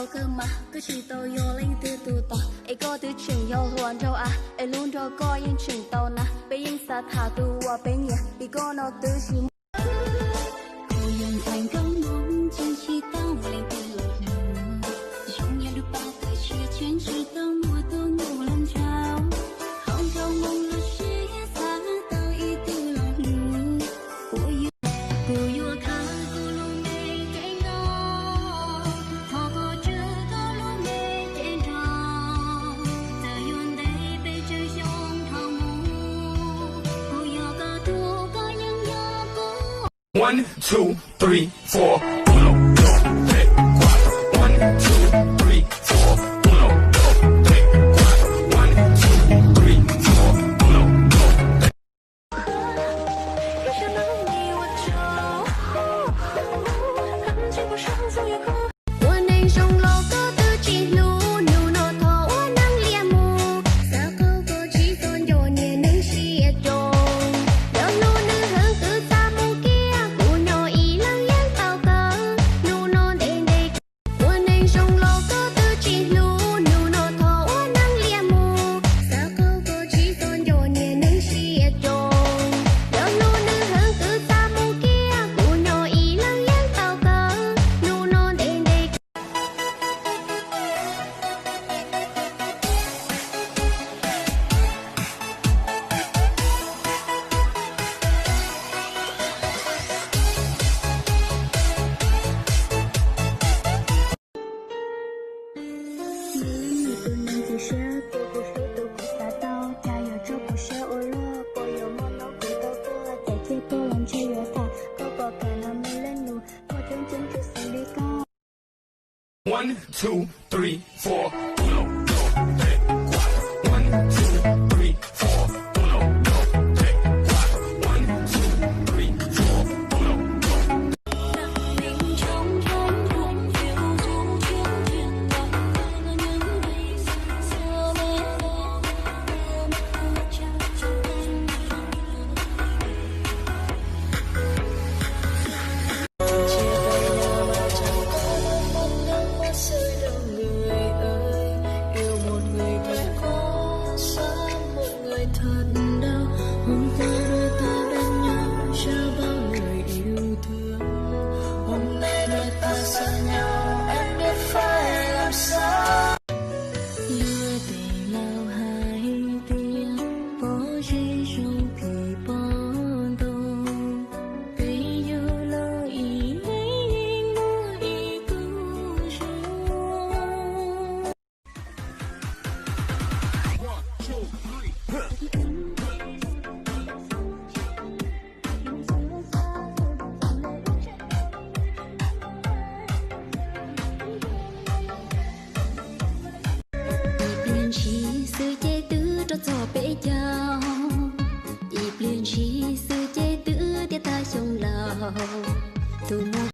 tàu cơ mà cứ chỉ tàu vô lên từ từ tàu ai có từ chừng vô hoàn đâu à ai luôn đâu có yên chừng tàu nè bây yên xa thả tu qua bên nhà đi có nó từ chỉ cô yên thành công muốn chân chỉ tao lên từ trong nhà được bao thời chia chuyến chỉ tao mua tôi ngủ làm cháo không đâu mong là chia xa tao ý từ lòng cô yêu khá cô luôn mê cái nó họ có chưa có luôn mê trên tròn giờ yuan đây bây giờ trong thao mù cô yêu có thu có những nhớ cô 1, 2, 3, 4. 1, 2, 3, 4. 1, 2, 3, 4. 1, 2, 3, 4.我能上楼高的记录，牛脑头我能练木，小狗狗chỉ còn nhỏ nhẹ能写中，有路能很cứ xa mù kia，不nhỏ ý lăng yên tao cơ，路nó đen đen。我能上楼高的记录，牛脑头我能练木，小狗狗chỉ còn nhỏ nhẹ能写中，有路能很cứ xa mù kia，不nhỏ ý lăng yên tao cơ，路nó đen đen。你不能不舍，都不舍都不撒刀，加油这不舍我乐，我有梦能回到过，在街头浪吹越大，高高看那没人路，我真正只心里高。1, 2, 3, 4. 1, 2, 3, 4. 1, 2, 3, 4. 1, 2, 3, 4. 林冲冲冲飘中秋天的那年的色美风，我家chia tay nhau mà chẳng có mong nắng hoa rơi đâu người ơi yêu một người thật khó xa một người thật đau hôm qua đôi ta bên nhau trao bao lời yêu thương hôm nay đôi ta xa nhau em biết phải làm sao lừa tình lao hai tiếng bỏ rơi trong kỳ bóng đông bây giờ lo ý lấy mua ý cứu rồi Dịp liền chỉ sự chế tứ cho gió bể chào Dịp liền chỉ sự chế tứ tia ta trong lòng Từ một